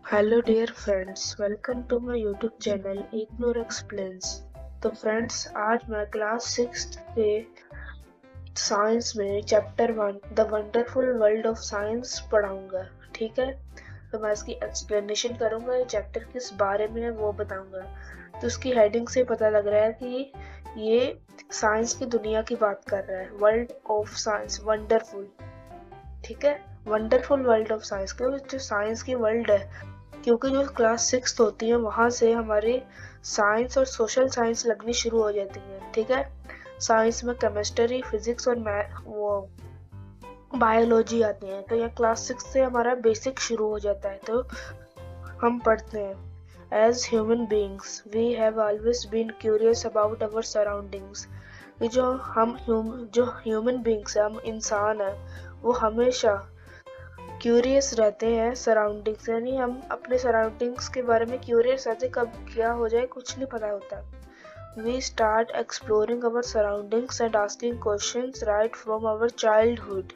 Hello dear friends, welcome to my YouTube channel ignore explains. तो friends, आज मैं class 6 के साइंस में chapter 1 the wonderful world of science पढ़ाऊंगा। ठीक है, तो मैं इसकी एक्सप्लेनेशन करूंगा। ये चैप्टर किस बारे में है वो बताऊंगा। तो उसकी हेडिंग से पता लग रहा है कि ये साइंस की दुनिया की बात कर रहा है। World of science wonderful. ठीक है, वंडरफुल वर्ल्ड ऑफ साइंस, क्योंकि जो साइंस की वर्ल्ड है, क्योंकि जो क्लास 6 होती है वहाँ से हमारे साइंस और सोशल साइंस लगनी शुरू हो जाती है। ठीक है, साइंस में केमिस्ट्री, फिजिक्स और वो बायोलॉजी आती है। तो यह क्लास 6 से हमारा बेसिक शुरू हो जाता है। तो हम पढ़ते हैं। As human beings we have always been curious about our surroundings. ये जो ह्यूमन बींग्स है, हम इंसान है, वो हमेशा क्यूरियस रहते हैं सराउंडिंग्स, यानी हम अपने सराउंडिंग्स के बारे में क्यूरियस रहते, कब क्या हो जाए कुछ नहीं पता होता। We start exploring our surroundings and asking questions right from our childhood.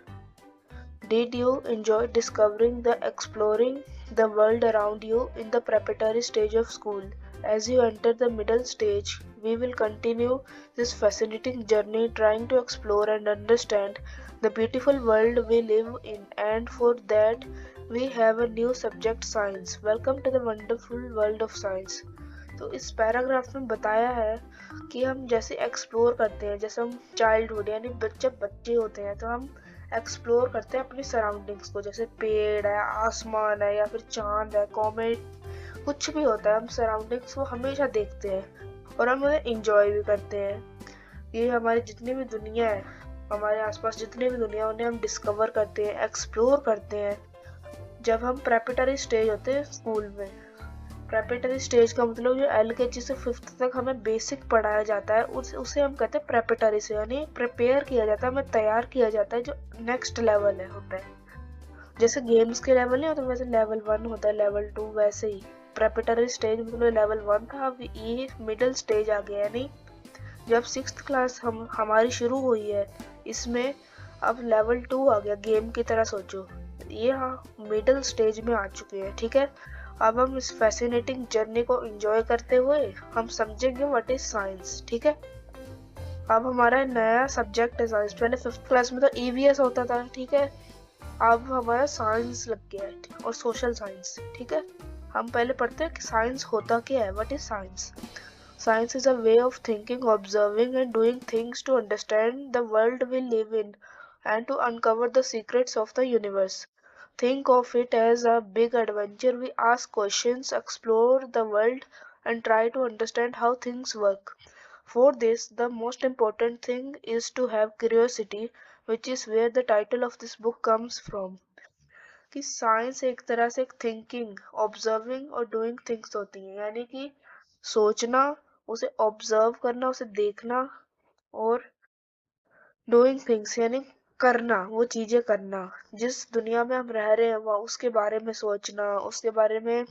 Did you enjoy discovering the exploring the world around you in the preparatory stage of school? As you enter the middle stage, we will continue this fascinating journey trying to explore and understand the beautiful world we live in, and for that we have a new subject, science. Welcome to the wonderful world of science. तो इस paragraph में बताया है कि हम जैसे explore करते हैं, जैसे हम चाइल्डहुड यानी जब बच्चे होते हैं तो हम एक्सप्लोर करते हैं अपनी सराउंडिंग्स को, जैसे पेड़ है, आसमान है, या फिर चांद है, कॉमेट, कुछ भी होता है, हम सराउंडिंग्स को हमेशा देखते हैं और हम उन्हें इंजॉय भी करते हैं। ये हमारी जितनी भी दुनिया है, हमारे आसपास जितनी भी दुनिया है, उन्हें हम डिस्कवर करते हैं, एक्सप्लोर करते हैं जब हम प्रेपेटरी स्टेज होते हैं स्कूल में। प्रेपेटरी स्टेज का मतलब जो LKG से 5th तक हमें बेसिक पढ़ाया जाता है, उसे हम कहते हैं प्रेपेटरी से, यानी प्रिपेयर किया जाता है, हमें तैयार किया जाता है जो नेक्स्ट लेवल है होता है। जैसे गेम्स के लेवल नहीं होते, वैसे लेवल 1 होता है, लेवल 2 वैसे ही। प्रेपेटरी स्टेज मतलब लेवल 1 था, अब ये मिडिल स्टेज आ गया, यानी जब 6th क्लास हमारी शुरू हुई है, इसमें अब लेवल 2 आ गया। गेम की तरह सोचो, ये मिडिल स्टेज में आ चुके हैं। ठीक है, अब हम इस फैसिनेटिंग जर्नी को एंजॉय करते हुए हम समझेंगे व्हाट इज साइंस। ठीक है, अब हमारा नया सब्जेक्ट है साइंस। पहले 5th क्लास में तो EVS होता था। ठीक है, अब हमारा साइंस लग गया है और सोशल साइंस। ठीक है, हम पहले पढ़ते हैं कि साइंस होता क्या है, what is science. Science is a way of thinking, observing, and doing things to understand the world we live in and to uncover the secrets of the universe. Think of it as a big adventure. We ask questions, explore the world, and try to understand how things work. For this, the most important thing is to have curiosity, which is where the title of this book comes from. कि science एक तरह से एक thinking, observing और doing things होती हैं, यानी कि सोचना, उसे ऑब्जर्व करना, उसे देखना, और डूइंग थिंग्स यानी करना, वो चीजें करना। जिस दुनिया में हम रह रहे हैं वह उसके बारे में सोचना, उसके बारे में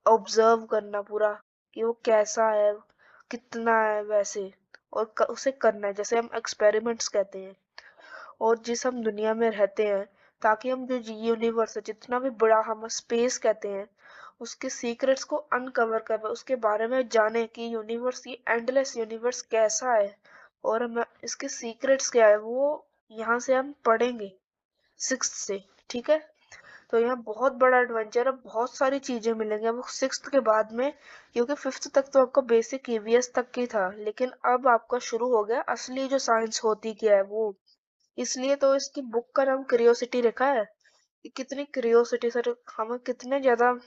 ऑब्जर्व करना पूरा, कि वो कैसा है, कितना है वैसे, और उसे करना है, जैसे हम एक्सपेरिमेंट्स कहते हैं। और जिस हम दुनिया में रहते हैं, ताकि हम जो यूनिवर्स है, जितना भी बड़ा हम स्पेस कहते हैं, उसके सीक्रेट्स को अनकवर कर पाए, उसके बारे में जाने कि यूनिवर्स, ये एंडलेस यूनिवर्स कैसा है और हम इसके सीक्रेट्स क्या है, वो यहाँ से हम पढ़ेंगे 6th से। ठीक है, तो यहाँ बहुत बड़ा एडवेंचर है, बहुत सारी चीजें मिलेंगी अब 6th के बाद में, क्योंकि 5th तक तो आपका बेसिक EVS तक की था, लेकिन अब आपका शुरू हो गया असली जो साइंस होती क्या है वो। इसलिए तो इसकी बुक का नाम क्यूरियोसिटी रखा है। कि कितनी क्यूरियोसिटी सर, हमें कितने ज्यादा,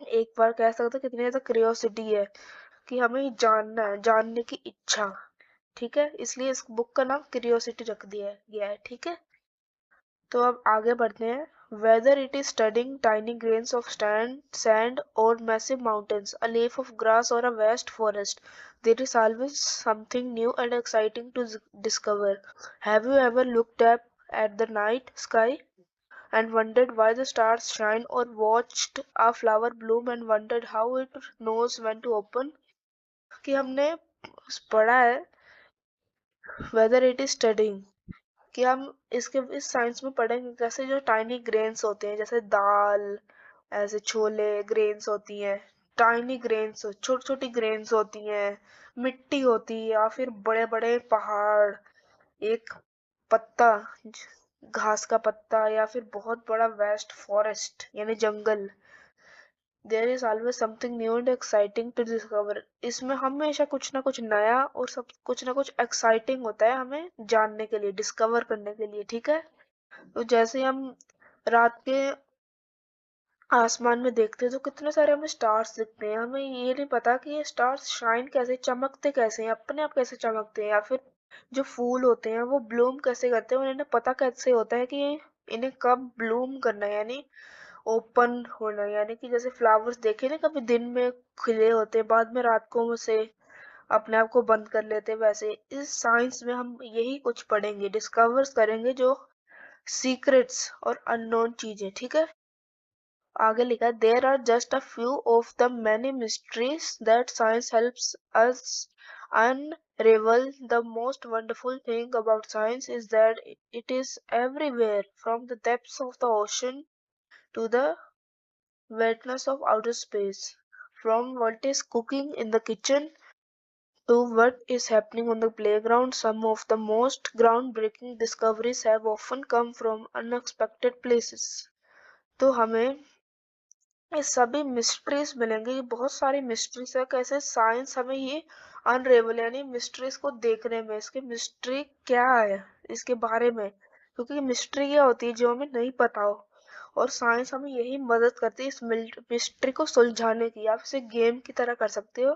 एक बार कह सकते हैं कितनी ज्यादा क्यूरियोसिटी है कि हमें जानना है, जानने की इच्छा। ठीक है, इसलिए इस बुक का नाम क्यूरियोसिटी रख दिया गया है। ठीक है, तो अब आगे बढ़ते हैं। Whether it is studying tiny grains of sand और massive mountains, a leaf of grass और a vast forest, there is always something new and exciting to discover. Have you ever looked up at the night sky and wondered why the stars shine, or watched a flower bloom and wondered how it knows when to open? कि हमने पढ़ा है weather it is studying, कि हम इसके इस science में पढ़ेंगे कैसे जो टाइनी ग्रेन्स होते हैं, जैसे दाल ऐसे छोले ग्रेन्स होती हैं, टाइनी ग्रेन्स छोटी छोटी ग्रेन्स होती हैं, मिट्टी होती है या फिर बड़े बड़े पहाड़, एक पत्ता, घास का पत्ता या फिर बहुत बड़ा वेस्ट फॉरेस्ट यानी जंगल। There is always something new and exciting to discover. इसमें हमेशा कुछ ना कुछ नया और सब कुछ ना कुछ एक्साइटिंग होता है हमें जानने के लिए, डिस्कवर करने के लिए, ठीक है। तो जैसे हम रात के आसमान में देखते हैं तो कितने सारे हमें स्टार्स दिखते हैं, हमें ये नहीं पता कि ये स्टार्स शाइन कैसे, चमकते कैसे हैं, अपने आप कैसे चमकते हैं, या फिर जो फूल होते हैं वो ब्लूम कैसे करते हैं और इन्हें पता कैसे होता है कि इन्हें कब ब्लूम करना है, यानी ओपन होना, यानी कि जैसे फ्लावर्स देखे ना कभी दिन में खिले होते हैं बाद में रात को से अपने आप को बंद कर लेते हैं, वैसे इस साइंस में हम यही कुछ पढ़ेंगे, डिस्कवर्स करेंगे जो सीक्रेट्स और अननोन चीजें, ठीक है। आगे लिखा है there are just a few of the many mysteries that science helps us unravel. The most wonderful thing about science is that it is everywhere, from the depths of the ocean to the vastness of outer space, from what is cooking in the kitchen to what is happening on the playground. Some of the most groundbreaking discoveries have often come from unexpected places. तो हमें ये सभी mysteries मिलेंगे, ये बहुत सारी mysteries है, कैसे साइंस हमें ये अनरेवल यानी मिस्ट्रीज को देखने में, इसकी मिस्ट्री क्या है इसके बारे में, क्योंकि मिस्ट्री क्या होती है जो हमें नहीं पता हो, और साइंस हमें यही मदद करती है इस मिस्ट्री को सुलझाने की। आप इसे गेम की तरह कर सकते हो,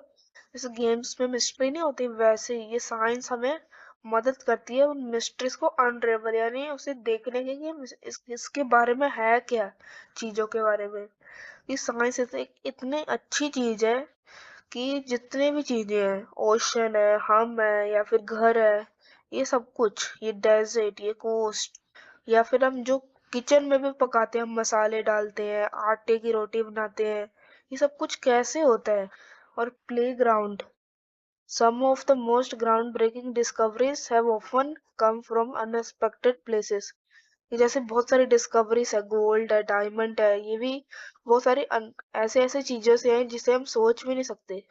जैसे गेम्स में मिस्ट्री नहीं होती वैसे ही ये साइंस हमें मदद करती है उन मिस्ट्रीज को अनरेवल यानी उसे देखने के कि इसके बारे में है क्या, चीजों के बारे में। ये साइंस एक इतनी अच्छी चीज है कि जितने भी चीजें हैं, ओशन है, हम है या फिर घर है, ये सब कुछ, ये डेजर्ट, ये कोस्ट, या फिर हम जो किचन में भी पकाते हैं, हम मसाले डालते हैं, आटे की रोटी बनाते हैं, ये सब कुछ कैसे होता है। और playground, some of the most groundbreaking discoveries have often come from unexpected places। ये जैसे बहुत सारी डिस्कवरीज है, गोल्ड है, डायमंड है, ये भी बहुत सारी ऐसे ऐसे चीजों से हैं जिसे हम सोच भी नहीं सकते।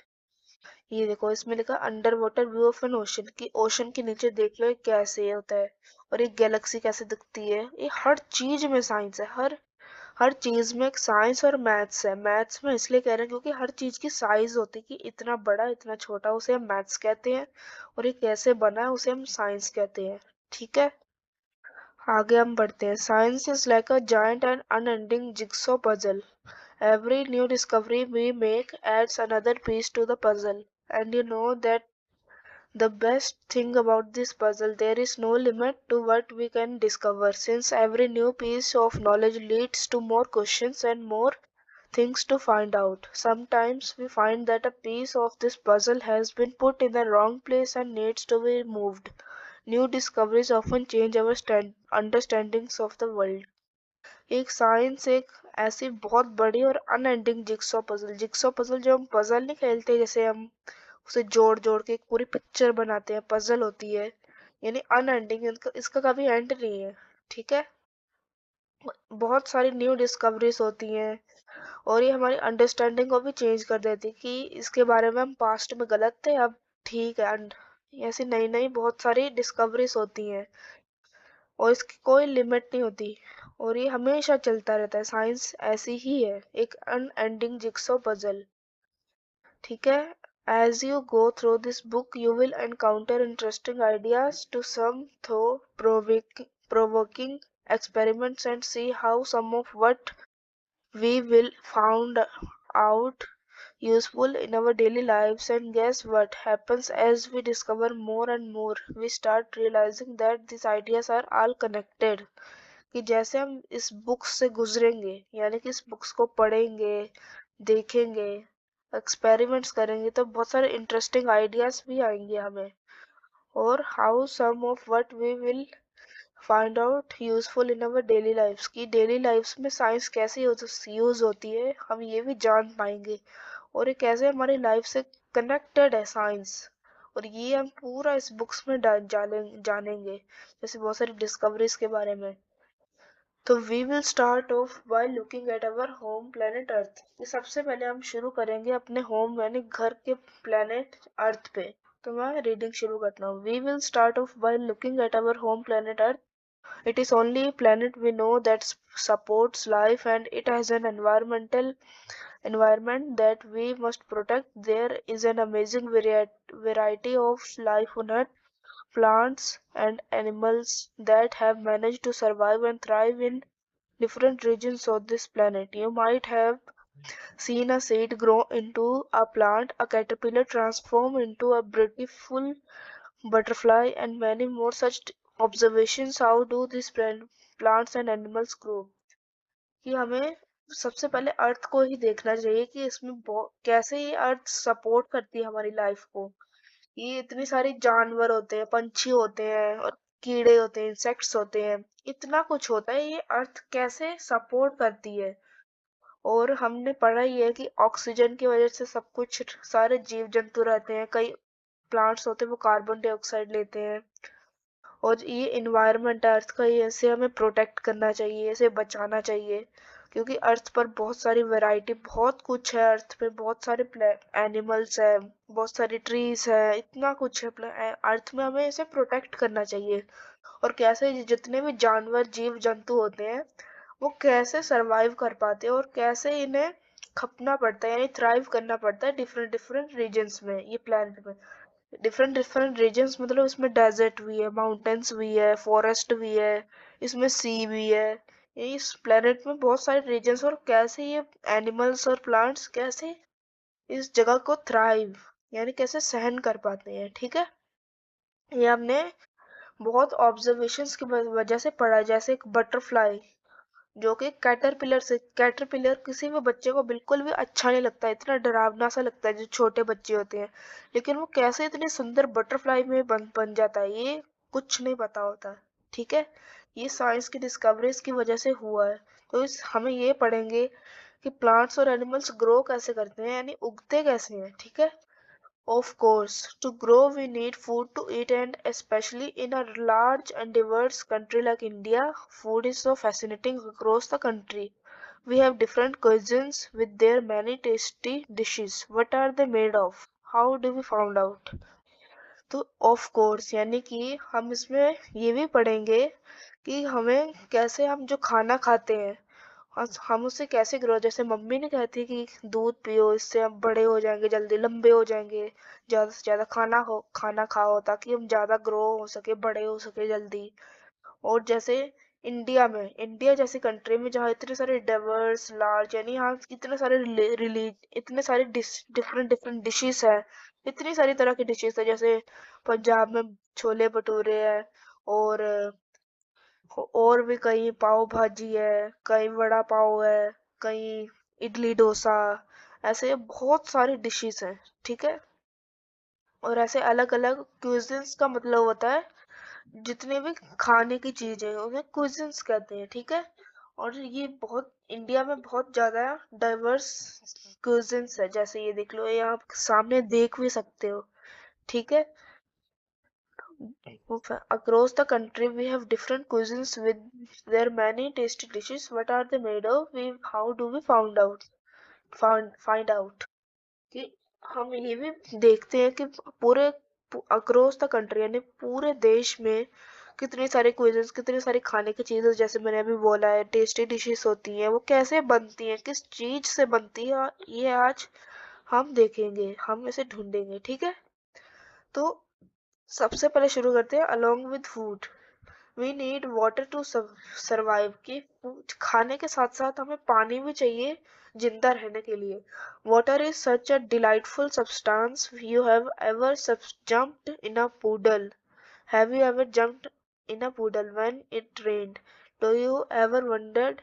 ये देखो इसमें लिखा under water view of N ocean, कि ओशन के नीचे देख लो ये कैसे होता है, और एक गैलेक्सी कैसे दिखती है। ये हर चीज में साइंस है, हर चीज में एक साइंस और मैथ्स है। मैथ्स में इसलिए कह रहे हैं क्योंकि हर चीज की साइज होती है कि इतना बड़ा इतना छोटा, उसे हम मैथ्स कहते हैं, और ये कैसे बना है उसे हम साइंस कहते हैं, ठीक है। आगे हम बढ़ते हैं। Science is like a giant and unending jigsaw puzzle. Every new discovery we make adds another piece to the puzzle, and you know that the best thing about this puzzle, there is no limit to what we can discover, since every new piece of knowledge leads to more questions and more things to find out. Sometimes we find that a piece of this puzzle has been put in the wrong place and needs to be moved. New discoveries often change our understandings of the world. एक science एक ऐसी बहुत बड़ी और unending jigsaw puzzle, jigsaw puzzle जो हम puzzle नहीं खेलते, जैसे हम उसे जोड़ जोड़ के एक पूरी पिक्चर बनाते हैं, पजल होती है, यानी अनएंडिंग, इसका कभी एंड नहीं है, ठीक है। बहुत सारी न्यू डिस्कवरीज होती हैं और ये हमारी अंडरस्टैंडिंग को भी चेंज कर देती है कि इसके बारे में हम पास्ट में गलत थे अब ठीक है। ऐसी नई नई बहुत सारी डिस्कवरीज होती हैं और इसकी कोई लिमिट नहीं होती, और ये हमेशा चलता रहता है। साइंस ऐसी ही है, एक अनएंडिंग जिक्सॉ पजल, ठीक है। As you go through this book, you will encounter interesting ideas to some thought provoking experiments and see how some of what we will found out useful in our daily lives. And guess what happens as we discover more and more? We start realizing that these ideas are all connected, कि जैसे हम इस books से गुजरेंगे यानी कि इस books को पढ़ेंगे, देखेंगे, एक्सपेरिमेंट्स करेंगे, तो बहुत सारे इंटरेस्टिंग आइडियाज भी आएंगे हमें। और how some of what we will find out useful in our daily lives, की डेली लाइफ्स में साइंस कैसे यूज होती है हम ये भी जान पाएंगे, और ये कैसे हमारी लाइफ से कनेक्टेड है साइंस, और ये हम पूरा इस बुक्स में जानेंगे, जैसे बहुत सारी डिस्कवरीज के बारे में। तो we will start off by looking at our home planet earth. ये सबसे पहले हम शुरू करेंगे अपने होम यानी घर के प्लेनेट अर्थ पे। तो मैं रीडिंग शुरू करता हूँ। We will start off by looking at our home planet earth. It is only planet we know that supports life, and it has an environment that we must protect. There is an amazing variety of life on Earth, plants and animals that have managed to survive and thrive in different regions of this planet. You might have seen a seed grow into a plant, a caterpillar transform into a beautiful butterfly, and many more such observations. How do these plants and animals grow? कि हमें सबसे पहले अर्थ को ही देखना चाहिए कि इसमें कैसे ये अर्थ सपोर्ट करती है हमारी लाइफ को। ये इतने सारे जानवर होते हैं, पंछी होते हैं और कीड़े होते हैं, इंसेक्ट्स होते हैं, इतना कुछ होता है। ये अर्थ कैसे सपोर्ट करती है। और हमने पढ़ा ही है कि ऑक्सीजन की वजह से सब कुछ, सारे जीव जंतु रहते हैं। कई प्लांट्स होते हैं वो कार्बन डाइऑक्साइड लेते हैं। और ये इन्वायरमेंट अर्थ का, ये ऐसे हमें प्रोटेक्ट करना चाहिए, इसे बचाना चाहिए। क्योंकि अर्थ पर बहुत सारी वैरायटी, बहुत कुछ है अर्थ पे, बहुत सारे एनिमल्स है, बहुत सारी ट्रीज है, इतना कुछ है अर्थ में, हमें इसे प्रोटेक्ट करना चाहिए। और कैसे जितने भी जानवर जीव जंतु होते हैं वो कैसे सरवाइव कर पाते हैं और कैसे इन्हें खपना पड़ता है यानी थ्राइव करना पड़ता है डिफरेंट डिफरेंट रीजन्स में, ये प्लेनेट में। डिफरेंट डिफरेंट रीजन्स मतलब इसमें डेजर्ट भी है, माउंटेन्स भी है, फॉरेस्ट भी है, इसमें सी भी है। इस प्लेनेट में बहुत सारे रीजन्स, और कैसे ये एनिमल्स और प्लांट्स कैसे इस जगह को थ्राइव यानी कैसे सहन कर पाते हैं। ठीक है, ये हमने बहुत ऑब्जर्वेशंस की वजह से पढ़ा। जैसे एक बटरफ्लाई जो कि कैटरपिलर किसी भी बच्चे को बिल्कुल भी अच्छा नहीं लगता, इतना डरावना सा लगता है जो छोटे बच्चे होते हैं। लेकिन वो कैसे इतनी सुंदर बटरफ्लाई में बन जाता है, ये कुछ नहीं पता होता। ठीक है, ये साइंस की डिस्कवरीज की वजह से हुआ है। तो इस हमें ये पढ़ेंगे कि प्लांट्स और एनिमल्स ग्रो कैसे करते हैं यानी उगते कैसे हैं। ठीक है, of course, to grow we need food to eat, and especially in a large and diverse country like India, food is so fascinating across the country. We have different cuisines with their many tasty dishes. What are they made of? How do we found out? तो of course यानी कि हम इसमें ये भी पढ़ेंगे कि हमें कैसे, हम जो खाना खाते हैं हम उससे कैसे ग्रो। जैसे मम्मी ने कहती कि दूध पियो, इससे हम बड़े हो जाएंगे, जल्दी लंबे हो जाएंगे, ज्यादा से ज्यादा खाना खाओ ताकि हम ज्यादा ग्रो हो सके, बड़े हो सके जल्दी। और जैसे इंडिया जैसी कंट्री में जहाँ इतने सारे डाइवर्स लार्ज यानी यहाँ इतने सारे इतने सारे डिफरेंट डिफरेंट डिशेस है, इतनी सारी तरह की डिशेस है। जैसे पंजाब में छोले भटूरे है, और और भी कहीं पाव भाजी है, कहीं वड़ा पाव है, कहीं इडली डोसा, ऐसे बहुत सारी डिशेस हैं। ठीक है, और ऐसे अलग अलग क्यूजिन्स का मतलब होता है जितने भी खाने की चीजें हैं उन्हें क्यूजिन्स कहते हैं। ठीक है, और ये बहुत इंडिया में बहुत ज्यादा डाइवर्स क्यूजिन्स है। जैसे ये देख लो, ये आप सामने देख भी सकते हो। ठीक है, across the country we have different cuisines with their many tasty dishes. What are they made of? How do we find out कि हम ये भी देखते हैं कि पूरे अक्रॉस द कंट्री यानी पूरे देश में कितनी सारी क्विज़ेस, कितनी सारी खाने की चीजें, जैसे मैंने अभी बोला है टेस्टी डिशेस होती हैं, वो कैसे बनती हैं, किस चीज से बनती है, ये आज हम देखेंगे, हम इसे ढूंढेंगे। ठीक है, तो सबसे पहले शुरू करते हैं along with food. We need water to survive कि खाने के साथ साथ हमें पानी भी चाहिए जिंदा रहने के लिए। Water is such a delightful substance. You have ever jumped in a puddle? Have you ever jumped in a puddle when it rained? Do you ever wondered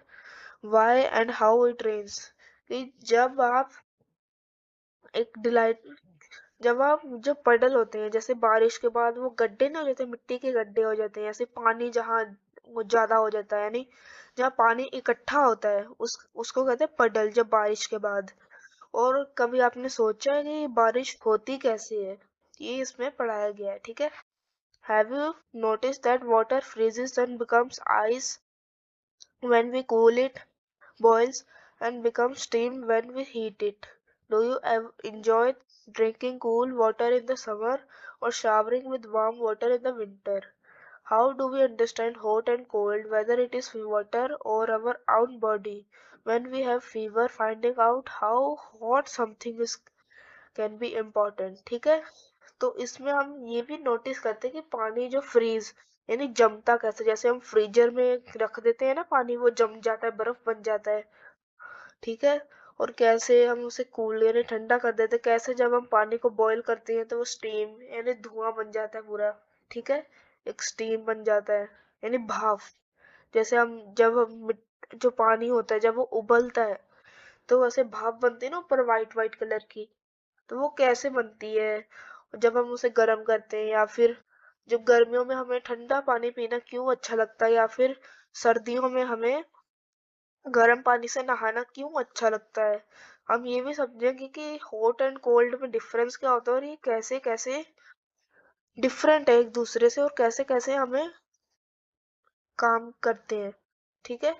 why and how it rains? कि एक delight जब आप जब पडल होते हैं, जैसे बारिश के बाद वो गड्ढे नहीं हो जाते, मिट्टी के गड्ढे हो जाते हैं, ऐसे पानी जहाँ वो ज्यादा हो जाता है यानी जहाँ पानी इकट्ठा होता है उसको कहते हैं पडल, जब बारिश के बाद। और कभी आपने सोचा है कि बारिश होती कैसे है? ये इसमें पढ़ाया गया है। ठीक है, have you notice that water freezes and becomes ice when we cool it, boils, and becomes steam when we heat it. Do you enjoy drinking cool water in the summer or showering with warm water in the winter? How do we understand hot and cold, whether it is water or our own body? When we have fever, finding out how hot something is can be important. ठीक है, तो इसमें हम ये भी notice करते हैं कि पानी जो फ्रीज यानी जमता कैसे, जैसे हम फ्रीजर में रख देते हैं ना पानी, वो जम जाता है, बर्फ बन जाता है। ठीक है, और कैसे हम उसे कूल यानी ठंडा कर देते हैं, कैसे जब हम पानी को बॉईल करते हैं तो वो स्टीम यानी धुआं बन जाता है पूरा। ठीक है, एक स्टीम बन जाता है यानी भाप। जैसे हम जब हम जो पानी होता है जब वो उबलता है तो वैसे भाप बनती है ना ऊपर वाइट वाइट कलर की, तो वो कैसे बनती है जब हम उसे गर्म करते हैं, या फिर जब गर्मियों में हमें ठंडा पानी पीना क्यों अच्छा लगता है, या फिर सर्दियों में हमें गर्म पानी से नहाना क्यों अच्छा लगता है। हम ये भी समझेंगे कि हॉट एंड कोल्ड में डिफरेंस क्या होता है और ये कैसे कैसे डिफरेंट है एक दूसरे से, और कैसे कैसे हमें काम करते हैं। ठीक है,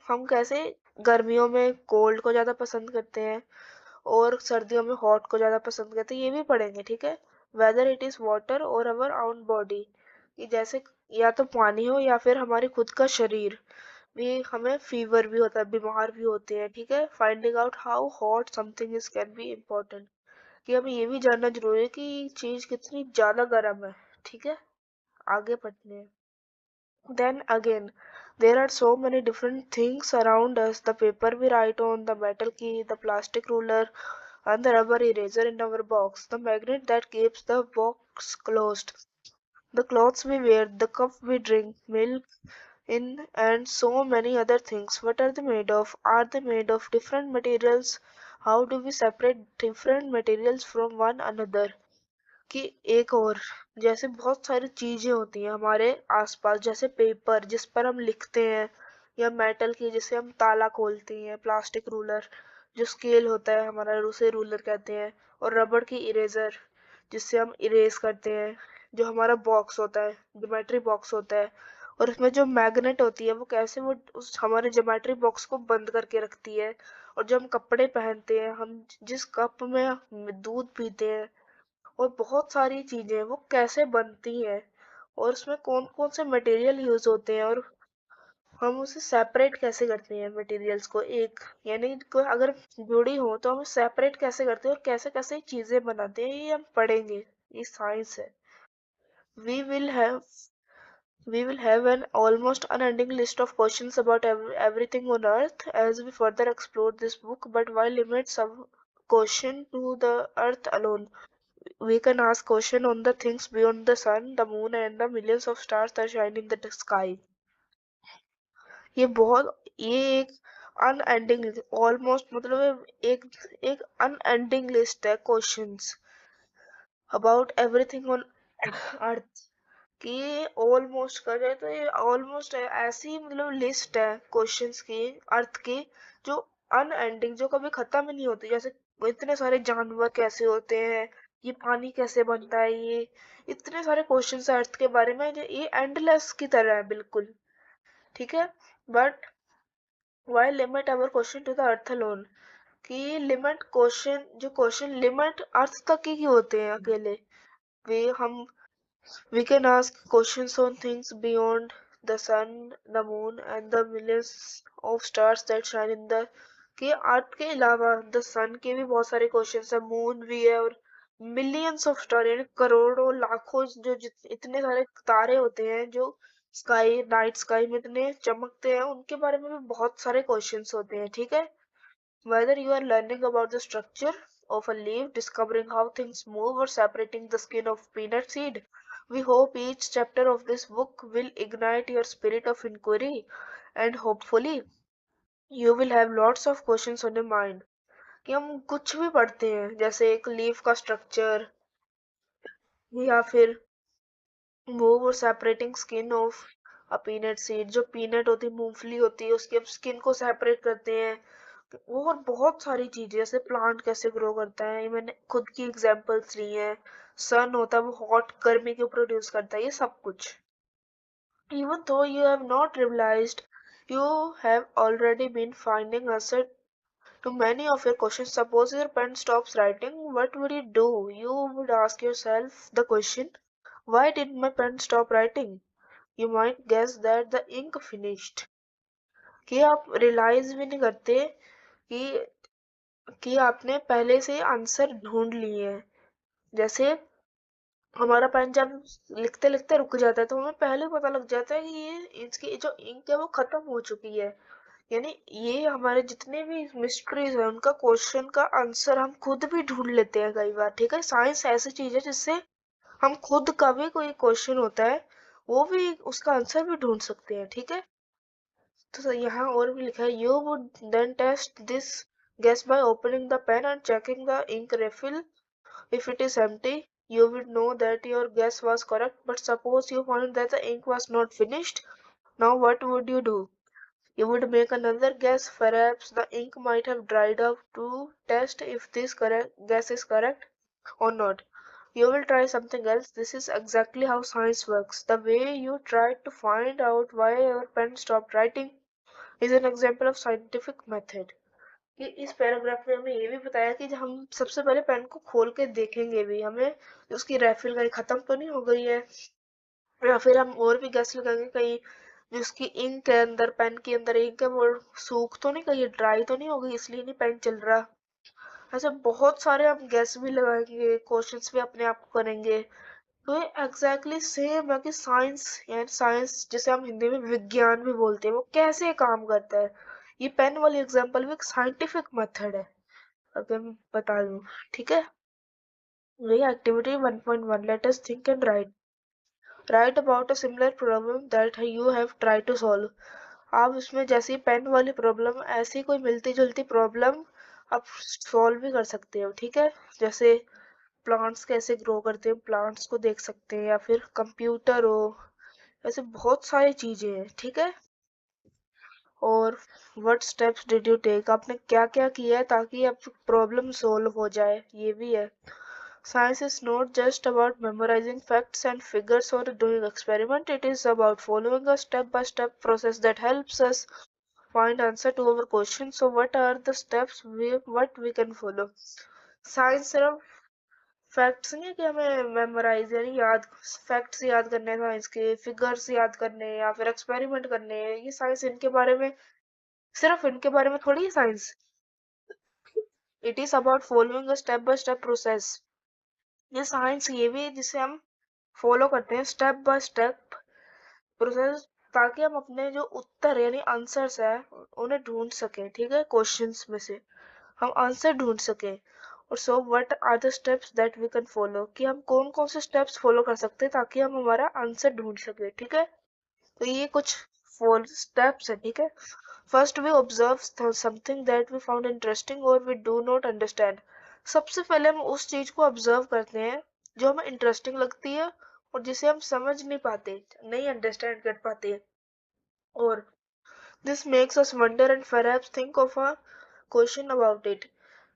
हम कैसे गर्मियों में कोल्ड को ज्यादा पसंद करते हैं और सर्दियों में हॉट को ज्यादा पसंद करते हैं, ये भी पढ़ेंगे। ठीक है, वेदर इट इज वाटर और अवर ओन बॉडी, कि जैसे या तो पानी हो या फिर हमारे खुद का शरीर भी, हमें फीवर भी होता है, बीमार भी होते हैं। ठीक है, finding out how hot something is can be important, कि हमें ये भी जानना जरूरी है कि चीज कितनी ज्यादा गर्म है। ठीक है, आगे पढ़ते हैं। Then again, there are so many different things around us: the paper we write on, the metal key, the plastic ruler, and the rubber eraser in our box, the magnet that keeps the box closed, the clothes we wear, the cup we drink milk in, and so many other things. What are they made of? Are they made of different materials? How do we separate different materials from one another? कि एक और जैसे बहुत सारी चीजें होती हैं हमारे आसपास, जैसे पेपर जिस पर हम लिखते हैं, या मेटल की जिसे हम ताला खोलते हैं, प्लास्टिक रूलर जो स्केल होता है हमारा उसे रूलर कहते हैं, और रबड़ की इरेजर जिससे हम इरेज करते हैं, जो हमारा बॉक्स होता है ज्योमेट्री बॉक्स होता है, और उसमें जो मैग्नेट होती है वो कैसे वो उस हमारे ज्योमेट्री बॉक्स को बंद करके रखती है। और जब हम कपड़े पहनते हैं, हम जिस कप में दूध पीते हैं, और बहुत सारी चीजें वो कैसे बनती हैं, और उसमें कौन कौन से मटेरियल यूज होते हैं, और हम उसे सेपरेट कैसे करते हैं मटेरियल्स को, एक यानी कोई अगर जुड़ी हो तो हम सेपरेट कैसे करते हैं और कैसे कैसे चीजें बनाते हैं, ये हम पढ़ेंगे। ये साइंस है। we will have we will have an almost unending list of questions about everything on earth as we further explore this book, but why limit some question to the earth alone? We can ask question on the things beyond the sun, the moon, and the millions of stars that shine in the sky. ये एक unending almost मतलब एक एक unending list है questions about everything on earth कि almost कर जाए तो ये ऑलमोस्ट ऐसी मतलब लिस्ट है क्वेश्चंस की अर्थ की, जो अनएंडिंग, जो कभी खत्म ही नहीं होती। जैसे इतने सारे जानवर कैसे होते हैं, ये पानी कैसे बनता है, ये इतने सारे क्वेश्चंस है अर्थ के बारे में, ये एंडलेस की तरह है बिल्कुल। ठीक है, but why limit our question to the earth alone, कि लिमिट क्वेश्चन जो क्वेश्चन लिमिट अर्थ तक ही होते हैं अकेले। वे हम We can ask questions on things beyond the sun, the moon, and the millions of stars that shine in the कि अर्थ के अलावा द सन के भी बहुत सारे क्वेश्चंस है, मून भी है, और मिलियंस ऑफ स्टार यानी करोड़ों लाखों जो इतने सारे तारे होते हैं जो स्काई नाइट स्काई में इतने चमकते हैं, उनके बारे में भी बहुत सारे क्वेश्चंस होते हैं। ठीक है, whether you are learning about the structure of a leaf, discovering how things move, or separating the skin of peanut seed, we hope each chapter of this book will ignite your spirit of inquiry, and hopefully you will have lots of questions on your mind। कि हम कुछ भी पढ़ते हैं जैसे एक leaf का structure, या फिर मूव और separating skin of a peanut seed, जो पीनट होती है मूंगफली होती है उसके स्किन को सेपरेट करते हैं, और बहुत सारी चीजें जैसे प्लांट कैसे ग्रो करता है, ये मैंने खुद की एग्जांपल्स ली हैं। सन होता है वो हॉट गर्मी को प्रोड्यूस करता है, ये सब कुछ। Even though you have not realized You have already been finding answer to many of your questions. Suppose your pen stops writing, what would you do? You would ask yourself the question, why did my pen stop writing? You might guess that the ink finished. कि आप realise भी नहीं करते कि आपने पहले से answer ढूंढ लिए हैं। जैसे हमारा पेन जब लिखते लिखते रुक जाता है तो हमें पहले पता लग जाता है कि ये इसकी जो इंक है वो खत्म हो चुकी है। यानी ये हमारे जितने भी मिस्ट्रीज है उनका क्वेश्चन का आंसर हम खुद भी ढूंढ लेते हैं कई बार। ठीक है, साइंस ऐसी चीज है जिससे हम खुद का भी कोई क्वेश्चन होता है वो भी उसका आंसर भी ढूंढ सकते हैं। ठीक है, तो यहाँ और भी लिखा है, you would then test this guess by opening the pen and checking the ink refill. If it is empty, you would know that your guess was correct. But suppose you found that the ink was not finished. Now what would you do? You would make another guess. Perhaps the ink might have dried up to test if this correct guess is correct or not. You will try something else. This is exactly how science works. The way you tried to find out why your pen stopped writing is an example of scientific method. कि इस paragraph में हमें ये भी बताया कि हम सबसे पहले पेन को खोल के देखेंगे भी, हमें उसकी रेफिल कहीं खत्म तो नहीं हो गई है, या फिर हम और भी गैस लगाएंगे कहीं जो उसकी इंक है अंदर, पेन के अंदर इंक है वो सूख तो नहीं गई, ड्राई तो नहीं हो गई इसलिए नहीं पेन चल रहा। ऐसे बहुत सारे हम गैस भी लगाएंगे, क्वेश्चंस भी अपने आप को करेंगे। तो ये एग्जैक्टली सेम है कि साइंस, यानी साइंस जिसे हम हिंदी में विज्ञान भी बोलते हैं, वो कैसे काम करता है। ये पेन वाली एग्जांपल भी एक साइंटिफिक मेथड है, अगर मैं बता दूं। ठीक है, वही activity 1.1, let us think and write about a similar problem that you have try to solve. आप इसमें जैसे पेन वाली प्रॉब्लम ऐसी कोई मिलती जुलती प्रॉब्लम आप सॉल्व भी कर सकते हो। ठीक है, जैसे प्लांट्स कैसे ग्रो करते हैं, प्लांट्स को देख सकते हैं, या फिर कंप्यूटर हो, ऐसे बहुत सारी चीजें हैं। ठीक है, और what steps did you take, आपने क्या क्या किया है ताकि अब प्रॉब्लम सोल्व हो जाए, ये भी है। Science is not just about memorizing facts and figures or doing experiment. It is about following a step-by-step process that helps us find answer to our questions. So, what are the steps what we can follow? Science सिर्फ facts नहीं है कि हमें memorise यानी याद, facts याद करने हैं साइंस के, फिगर्स याद करने हैं या फिर एक्सपेरिमेंट करने हैं, ये साइंस इनके बारे में, सिर्फ इनके बारे में थोड़ी है science. It is about following a step by step process. ये साइंस ये भी है जिसे हम फॉलो करते हैं स्टेप बाय स्टेप प्रोसेस, ताकि हम अपने जो उत्तर यानी आंसर्स है उन्हें ढूंढ सकें। ठीक है, क्वेश्चंस में से हम आंसर ढूंढ सकें। और so what are the steps that we can follow, कि हम कौन कौन से स्टेप्स फॉलो कर सकते हैं ताकि हम हमारा आंसर ढूंढ सके। ठीक है, तो ये कुछ फोर स्टेप्स है। ठीक है, first we observe something that we found interesting और वी डू नॉट अंडरस्टैंड। सबसे पहले हम उस चीज को ऑब्जर्व करते हैं जो हमें इंटरेस्टिंग लगती है और जिसे हम समझ नहीं पाते, नहीं अंडरस्टैंड कर पाते। और this makes us wonder and perhaps think of a question about it,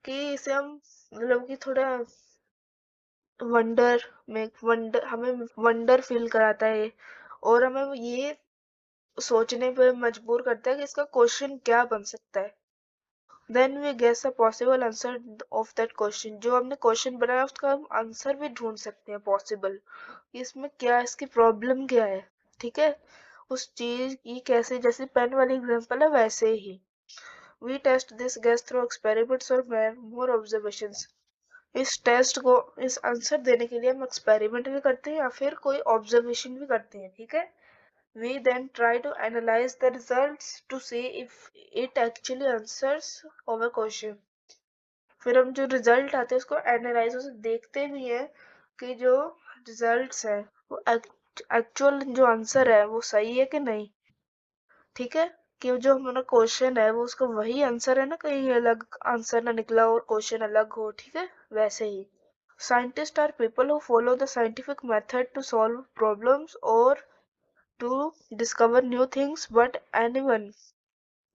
कि इसे हम मतलब कि थोड़ा वंडर वंडर हमें वंडर फील कराता है और हमें ये सोचने पे मजबूर करता है कि इसका क्वेश्चन क्या बन सकता है। Then we guess a possible answer of that question, जो हमने क्वेश्चन बनाया उसका हम आंसर भी ढूंढ सकते हैं पॉसिबल, इसमें क्या है, इसकी प्रॉब्लम क्या है। ठीक है, उस चीज की कैसे, जैसे पेन वाली एग्जांपल है वैसे ही। We test this guess through experiments और मोर ऑब्जर्वेशंस। इस टेस्ट को, इस आंसर देने के लिए हम एक्सपेरिमेंट भी करते हैं या फिर कोई ऑब्जर्वेशन भी करते हैं। ठीक है, we then try to analyze the results to see if it actually answers our question. फिर हम जो रिजल्ट आते हैं उसको एनालाइज उसे देखते भी हैं कि जो रिजल्ट्स है वो एक्चुअल जो आंसर है वो सही है कि नहीं। ठीक है, कि जो हमारा क्वेश्चन है वो उसका वही आंसर है ना, कहीं अलग आंसर ना निकला और क्वेश्चन अलग हो। ठीक है, वैसे ही scientists are people who follow the scientific method to solve problems or to discover new things, but anyone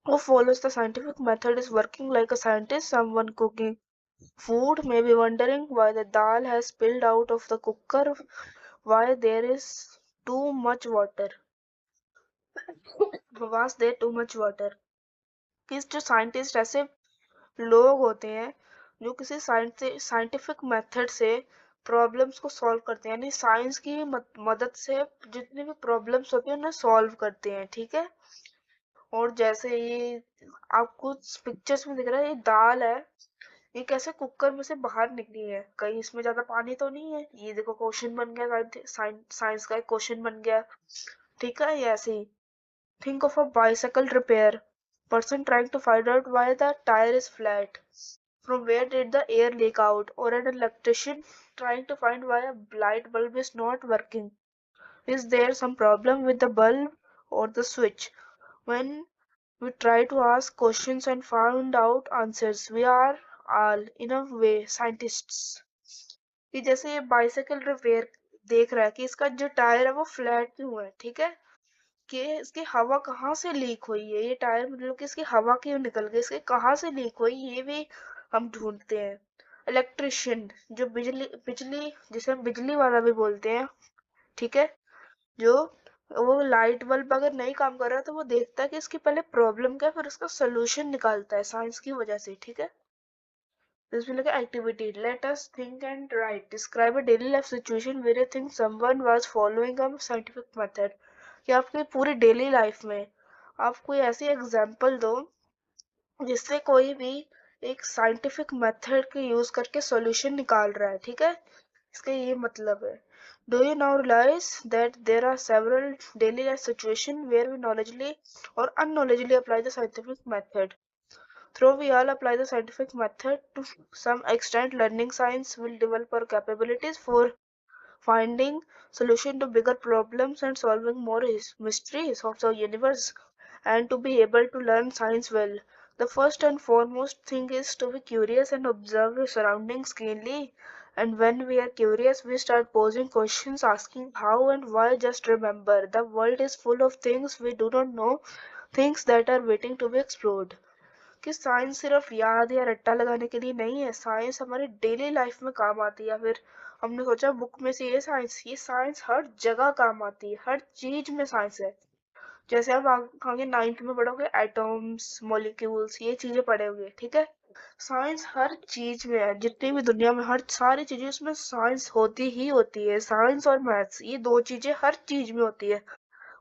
who follows the scientific method is working like a scientist. Someone cooking food may be wondering why the dal has spilled out of the cooker, why there is too much water. was there too much water? कि जो scientist ऐसे लोग होते हैं जो किसी scientific method से problems को सॉल्व करते हैं, यानी साइंस की मदद से जितनी भी प्रॉब्लम्स होती हैं उन्हें सॉल्व करते हैं, ठीक है। और जैसे ये आपको पिक्चर्स में दिख रहा है, ये दाल है, ये कैसे कुकर में से बाहर निकली है, कहीं इसमें ज्यादा पानी तो नहीं है। ये देखो क्वेश्चन बन गया, साइंस का एक क्वेश्चन बन गया, ठीक है। ये ऐसे ही think of a bicycle repair person trying to find out why the tire is flat. From where did the air leak out? Or an electrician trying to find why a light bulb is not working. Is there some problem with the bulb or the switch? When we try to ask questions and find out answers, we are all, in a way, scientists. कि जैसे ये bicycle repair देख रहा है कि इसका जो tyre है वो फ्लैट क्यों है, ठीक है। कि इसकी हवा कहाँ से लीक हुई है, ये टायर मतलब कि इसकी हवा क्यों निकल गई, इसके कहाँ से लीक हुई, ये भी हम ढूंढते हैं। इलेक्ट्रिशियन जो बिजली बिजली जिसे हम बिजली वाला भी बोलते हैं, ठीक है, जो वो लाइट बल्ब अगर नहीं काम कर रहा तो वो देखता है कि इसकी पहले प्रॉब्लम क्या है, फिर उसका सोल्यूशन निकालता है साइंस की वजह से, ठीक है। This will like activity. Let us think and write. Describe a daily life situation where you think someone was following a scientific method. कि आपकी पूरी डेली लाइफ में आप कोई ऐसी एग्जाम्पल दो जिससे कोई भी एक साइंटिफिक मेथड के यूज करके सॉल्यूशन निकाल रहा है, ठीक है। इसका ये मतलब है, do you now realize that there are several daily life situation where we knowledgeably और unknowledgeably apply the scientific method. Though we all apply the scientific method to some extent, learning science will develop our capabilities for finding solutions to bigger problems and solving more mysteries of the universe. And to be able to learn science well, the first and foremost thing is to be curious and observe your surroundings keenly. And when we are curious, we start posing questions, asking how and why. Just remember, the world is full of things we do not know, things that are waiting to be explored. कि science सिर्फ याद या रट्टा लगाने के लिए नहीं है, साइंस हमारी डेली लाइफ में काम आती है। फिर हमने सोचा बुक में से ये साइंस हर जगह काम आती है, हर चीज में साइंस है। जैसे आप आगे 9th में पढ़ोगे एटॉम्स मॉलिक्यूल्स ये चीजें पढ़ोगे, ठीक है। साइंस हर चीज में है, जितनी भी दुनिया में हर सारी चीजें उसमें साइंस होती ही होती है। साइंस और मैथ्स ये दो चीजें हर चीज में होती है,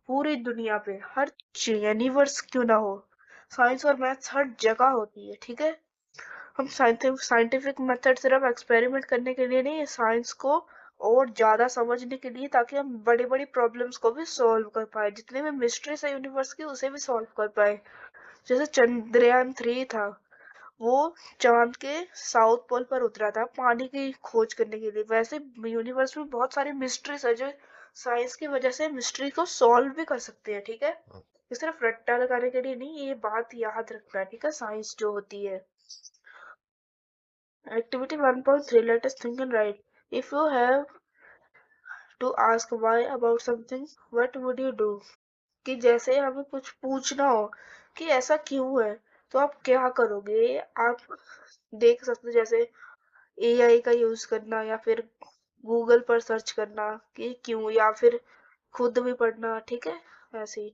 पूरी दुनिया पे हर यूनिवर्स क्यों ना हो, साइंस और मैथ्स हर जगह होती है, ठीक है। हम साइंटिफिक मेथड सिर्फ एक्सपेरिमेंट करने के लिए नहीं है, साइंस को और ज्यादा समझने के लिए, ताकि हम बड़ी बड़ी प्रॉब्लम्स को भी सॉल्व कर पाए, जितने भी मिस्ट्रीज है यूनिवर्स की उसे भी सॉल्व कर पाए। जैसे चंद्रयान 3 था, वो चांद के साउथ पोल पर उतरा था पानी की खोज करने के लिए। वैसे यूनिवर्स में बहुत सारी मिस्ट्रीज है जो साइंस की वजह से मिस्ट्री को सॉल्व भी कर सकते हैं, ठीक है। ये सिर्फ रट्टा लगाने के लिए नहीं, ये बात याद रखना, ठीक है, साइंस जो होती है। Activity 1.3, let us think and write. If you have to ask why about something, what would you do? कि जैसे हमें कुछ पूछना हो कि ऐसा क्यों है, तो आप क्या करोगे। आप देख सकते हो जैसे एआई का यूज करना या फिर गूगल पर सर्च करना कि क्यों, या फिर खुद भी पढ़ना, ठीक है। ऐसे ही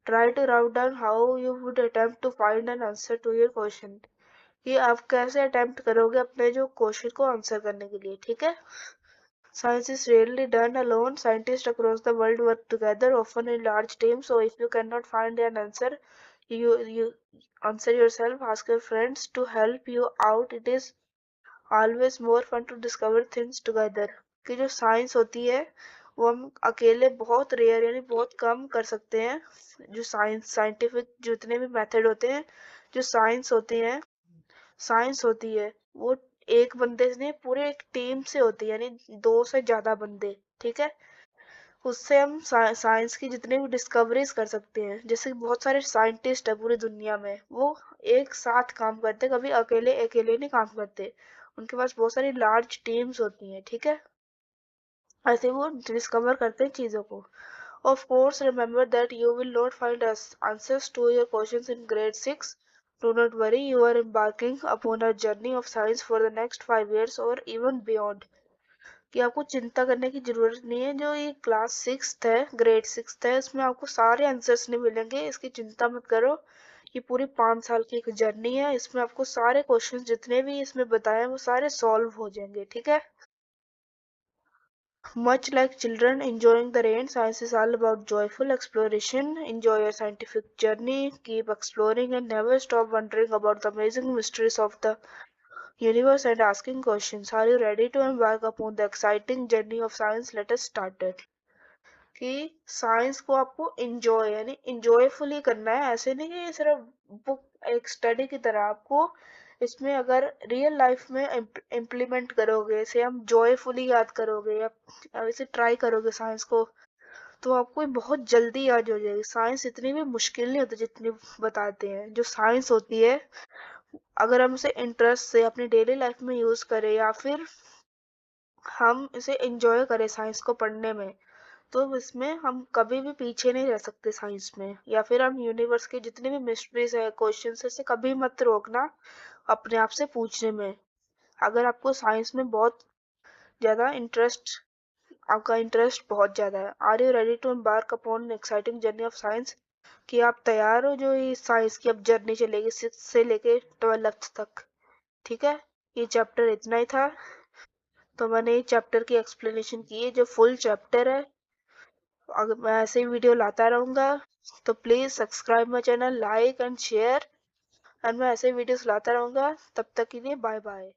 try to write down how you would attempt to find an answer to your question, कि आप कैसे अटेम्प्ट करोगे अपने जो क्वेश्चन को आंसर करने के लिए, ठीक है। Science is rarely done alone. Scientists across the world work together, often in large teams. So if you cannot find an answer, you answer yourself. Ask your friends to help you out. It is always more fun to discover things together. कि जो science होती है वो हम अकेले बहुत rare यानी बहुत कम कर सकते हैं। जो साइंटिफिक जितने भी मेथड होते हैं, जो साइंस होती है वो एक बंदे से नहीं, पूरे एक टीम से होती है, यानी 2 से ज्यादा बंदे, ठीक है। उससे हम साइंस की जितनी भी डिस्कवरीज कर सकते हैं। जैसे बहुत सारे साइंटिस्ट है पूरी दुनिया में, वो एक साथ काम करते हैं, कभी अकेले अकेले नहीं काम करते, उनके पास बहुत सारी लार्ज टीम्स होती हैं, ठीक है। ऐसे वो डिस्कवर करते हैं चीजों को। Of course, remember that you will not find answers to your questions in grade 6. Do not worry, you are embarking upon a journey of science for the next 5 years or even beyond. कि आपको चिंता करने की जरूरत नहीं है। जो ये क्लास सिक्स है, ग्रेड सिक्स है, इसमें आपको सारे आंसर्स नहीं मिलेंगे, इसकी चिंता मत करो। ये पूरी 5 साल की एक जर्नी है, इसमें आपको सारे क्वेश्चंस जितने भी इसमें बताए वो सारे सॉल्व हो जाएंगे, ठीक है। Much like children enjoying the rain, science is all about joyful exploration. Enjoy your scientific journey, keep exploring, and never stop wondering about the amazing mysteries of the universe and asking questions. Are you ready to embark upon the exciting journey of science? Let us start it. कि science को आपको enjoy यानी इंजॉयफुली करना है, ऐसे नहीं कि ये सिर्फ बुक एक स्टडी की तरह। आपको इसमें अगर रियल लाइफ में इम्प्लीमेंट करोगे, इसे हम जॉयफुली याद करोगे या इसे ट्राई करोगे साइंस को, तो आपको ये बहुत जल्दी याद हो जाएगी। साइंस इतनी भी मुश्किल नहीं होती जितनी बताते हैं। जो साइंस होती है, अगर हम इसे इंटरेस्ट से अपनी डेली लाइफ में यूज करें या फिर हम इसे एंजॉय करें साइंस को पढ़ने में, तो इसमें हम कभी भी पीछे नहीं रह सकते साइंस में। या फिर हम यूनिवर्स के जितने भी मिस्ट्रीज है, क्वेश्चंस है, से कभी मत रोकना अपने आप से पूछने में। अगर आपको साइंस में बहुत ज्यादा इंटरेस्ट, आपका इंटरेस्ट बहुत ज्यादा है, are you ready to embark upon exciting journey of science, कि आप तैयार हो जो ये साइंस की अब जर्नी चलेगी सिक्स से लेके 12th तक, ठीक है। ये चैप्टर इतना ही था, तो मैंने ये चैप्टर की एक्सप्लेनेशन की है। जो फुल चैप्टर है, अगर मैं ऐसे ही वीडियो लाता रहूंगा, तो please subscribe my channel, like and share, and मैं ऐसे ही वीडियोस लाता रहूंगा। तब तक के लिए बाय बाय।